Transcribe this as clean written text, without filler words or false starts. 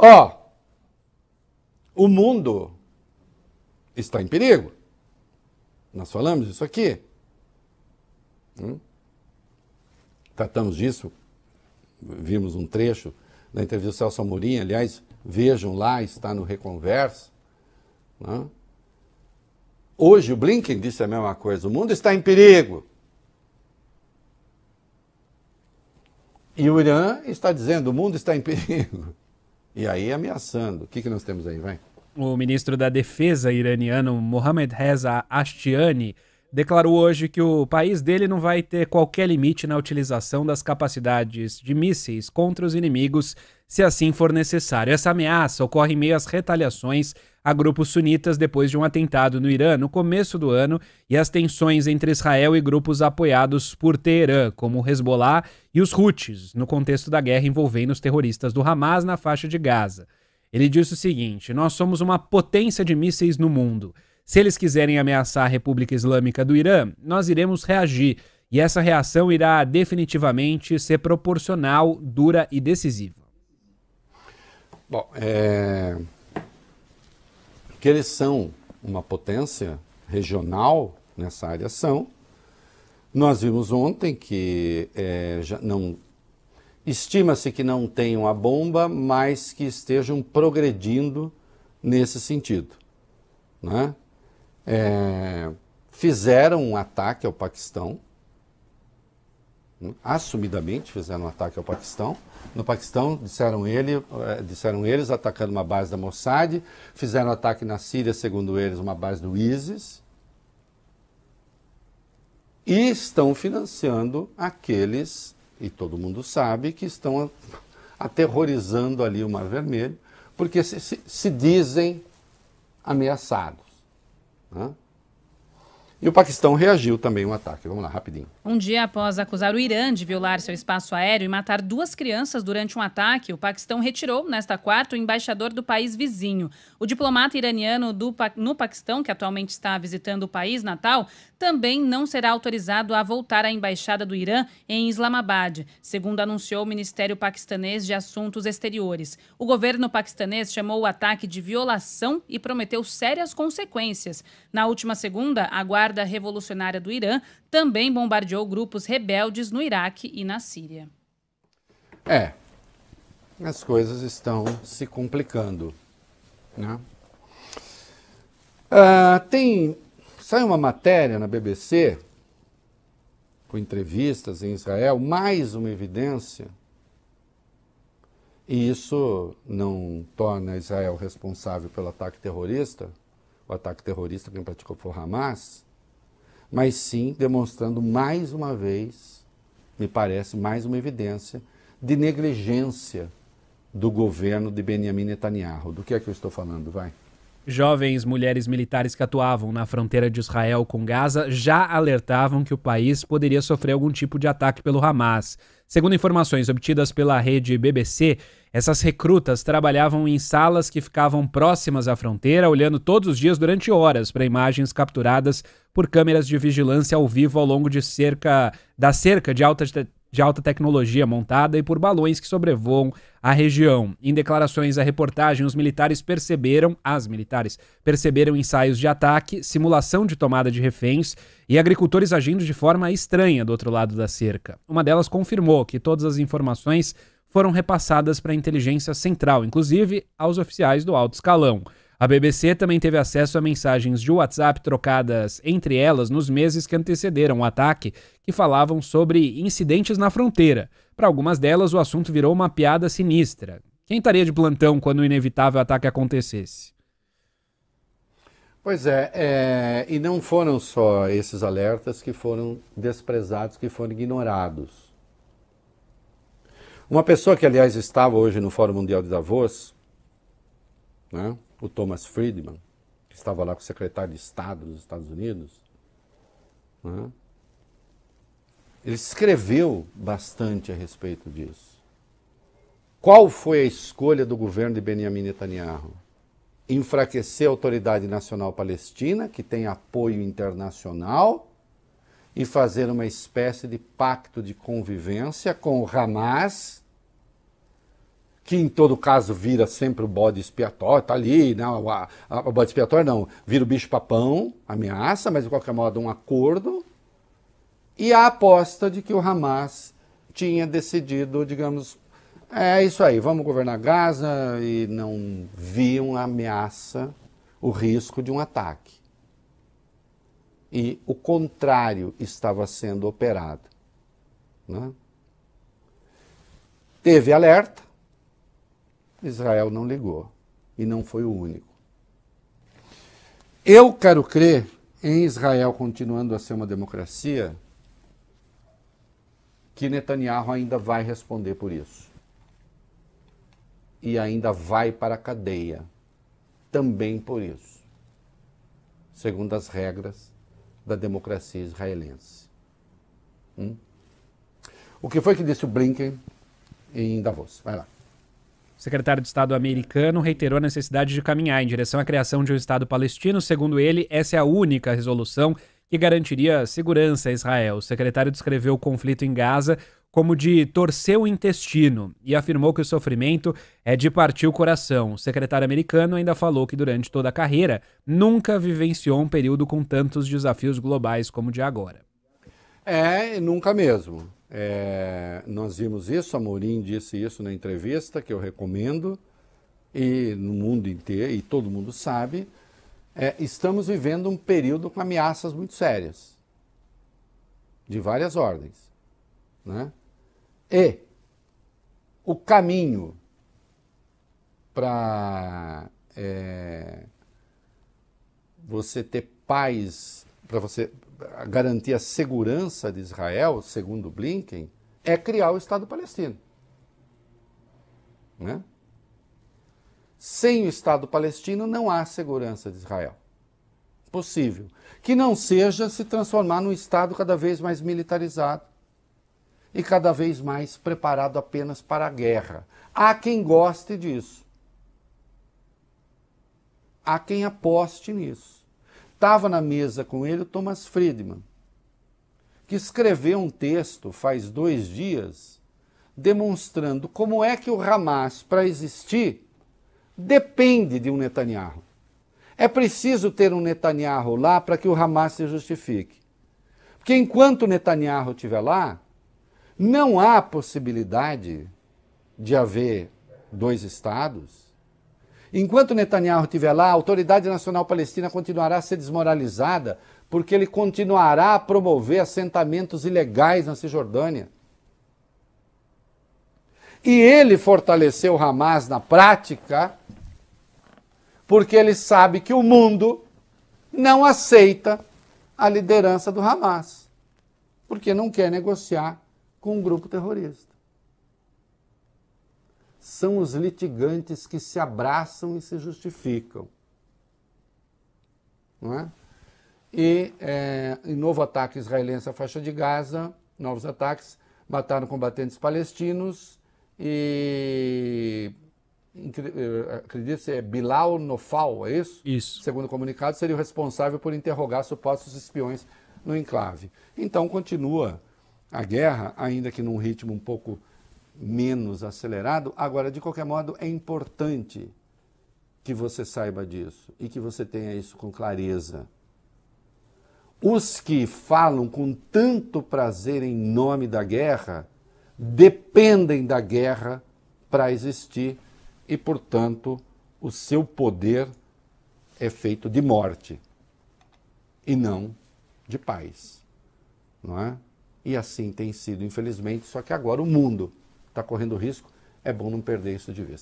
Ó, o mundo está em perigo. Nós falamos isso aqui. Tratamos disso, vimos um trecho da entrevista do Celso Amorim, aliás, vejam lá, está no Reconversa. Né? Hoje o Blinken disse a mesma coisa, o mundo está em perigo. E o Irã está dizendo, o mundo está em perigo. E aí ameaçando. O que nós temos aí, vai? O ministro da Defesa iraniano, Mohammad Reza Ashtiani, declarou hoje que o país dele não vai ter qualquer limite na utilização das capacidades de mísseis contra os inimigos, se assim for necessário. Essa ameaça ocorre em meio às retaliações a grupos sunitas depois de um atentado no Irã no começo do ano e as tensões entre Israel e grupos apoiados por Teherã, como o Hezbollah e os Houthis, no contexto da guerra envolvendo os terroristas do Hamas na faixa de Gaza. Ele disse o seguinte: nós somos uma potência de mísseis no mundo. Se eles quiserem ameaçar a República Islâmica do Irã, nós iremos reagir. E essa reação irá definitivamente ser proporcional, dura e decisiva. Bom, que eles são uma potência regional nessa área são. Nós vimos ontem que já não estima-se que não tenham a bomba, mas que estejam progredindo nesse sentido, né? Fizeram um ataque ao Paquistão, assumidamente fizeram um ataque ao Paquistão. No Paquistão, disseram eles, atacando uma base da Mossad, fizeram um ataque na Síria, segundo eles, uma base do ISIS, e estão financiando aqueles, e todo mundo sabe, que estão aterrorizando ali o Mar Vermelho, porque se dizem ameaçados. Né? E o Paquistão reagiu também a um ataque. Vamos lá, rapidinho. Um dia após acusar o Irã de violar seu espaço aéreo e matar 2 crianças durante um ataque, o Paquistão retirou, nesta quarta, o embaixador do país vizinho. O diplomata iraniano no Paquistão, que atualmente está visitando o país natal, também não será autorizado a voltar à embaixada do Irã em Islamabad, segundo anunciou o Ministério Paquistanês de Assuntos Exteriores. O governo paquistanês chamou o ataque de violação e prometeu sérias consequências. Na última segunda, a Guarda Revolucionária do Irã também bombardeou grupos rebeldes no Iraque e na Síria. As coisas estão se complicando, né? Saiu uma matéria na BBC, com entrevistas em Israel, mais uma evidência, e isso não torna Israel responsável pelo ataque terrorista, o ataque terrorista quem praticou foi o Hamas, mas sim demonstrando mais uma vez, me parece, mais uma evidência de negligência do governo de Benjamin Netanyahu. Do que é que eu estou falando? Vai. Jovens mulheres militares que atuavam na fronteira de Israel com Gaza já alertavam que o país poderia sofrer algum tipo de ataque pelo Hamas. Segundo informações obtidas pela rede BBC, essas recrutas trabalhavam em salas que ficavam próximas à fronteira, olhando todos os dias durante horas para imagens capturadas por câmeras de vigilância ao vivo ao longo da cerca de alta tecnologia montada e por balões que sobrevoam a região. Em declarações à reportagem, as militares perceberam ensaios de ataque, simulação de tomada de reféns e agricultores agindo de forma estranha do outro lado da cerca. Uma delas confirmou que todas as informações foram repassadas para a inteligência central, inclusive aos oficiais do alto escalão. A BBC também teve acesso a mensagens de WhatsApp trocadas entre elas nos meses que antecederam o ataque, que falavam sobre incidentes na fronteira. Para algumas delas, o assunto virou uma piada sinistra. Quem estaria de plantão quando o inevitável ataque acontecesse? Pois e não foram só esses alertas que foram desprezados, que foram ignorados. Uma pessoa que, aliás, estava hoje no Fórum Mundial de Davos, né? O Thomas Friedman, que estava lá com o secretário de Estado dos Estados Unidos, né? Ele escreveu bastante a respeito disso. Qual foi a escolha do governo de Benjamin Netanyahu? Enfraquecer a Autoridade Nacional Palestina, que tem apoio internacional, e fazer uma espécie de pacto de convivência com o Hamas, que em todo caso vira sempre o bode expiatório, está ali, né? O bode expiatório não, vira o bicho-papão, ameaça, mas de qualquer modo um acordo, e a aposta de que o Hamas tinha decidido, digamos, é isso aí, vamos governar Gaza, e não viam a ameaça, o risco de um ataque. E o contrário estava sendo operado. Né? Teve alerta, Israel não ligou, e não foi o único. Eu quero crer em Israel continuando a ser uma democracia, que Netanyahu ainda vai responder por isso. E ainda vai para a cadeia, também por isso, segundo as regras da democracia israelense. O que foi que disse o Blinken em Davos? Vai lá. O secretário de Estado americano reiterou a necessidade de caminhar em direção à criação de um Estado palestino. Segundo ele, essa é a única resolução que garantiria segurança a Israel. O secretário descreveu o conflito em Gaza como de torcer o intestino e afirmou que o sofrimento é de partir o coração. O secretário americano ainda falou que durante toda a carreira nunca vivenciou um período com tantos desafios globais como o de agora. Nunca mesmo. Nós vimos isso, a Amorim disse isso na entrevista, que eu recomendo, e no mundo inteiro, e todo mundo sabe, estamos vivendo um período com ameaças muito sérias, de várias ordens. Né? E o caminho para você ter paz, para você garantir a segurança de Israel, segundo Blinken, é criar o Estado palestino. Né? Sem o Estado palestino não há segurança de Israel. Possível. Que não seja se transformar num Estado cada vez mais militarizado e cada vez mais preparado apenas para a guerra. Há quem goste disso. Há quem aposte nisso. Estava na mesa com ele o Thomas Friedman, que escreveu um texto faz 2 dias demonstrando como é que o Hamas, para existir, depende de um Netanyahu. É preciso ter um Netanyahu lá para que o Hamas se justifique. Porque enquanto o Netanyahu estiver lá, não há possibilidade de haver 2 estados. Enquanto Netanyahu estiver lá, a Autoridade Nacional Palestina continuará a ser desmoralizada porque ele continuará a promover assentamentos ilegais na Cisjordânia. E ele fortaleceu o Hamas na prática porque ele sabe que o mundo não aceita a liderança do Hamas, porque não quer negociar com um grupo terrorista. São os litigantes que se abraçam e se justificam. Não é? E novo ataque israelense à faixa de Gaza, novos ataques, mataram combatentes palestinos e acredito que é Bilal Nofal, é isso? Isso. Segundo o comunicado, seria o responsável por interrogar supostos espiões no enclave. Então continua a guerra, ainda que num ritmo um pouco menos acelerado. Agora, de qualquer modo, é importante que você saiba disso e que você tenha isso com clareza. Os que falam com tanto prazer em nome da guerra dependem da guerra para existir e, portanto, o seu poder é feito de morte e não de paz, não é? E assim tem sido, infelizmente, só que agora o mundo está correndo risco, é bom não perder isso de vista.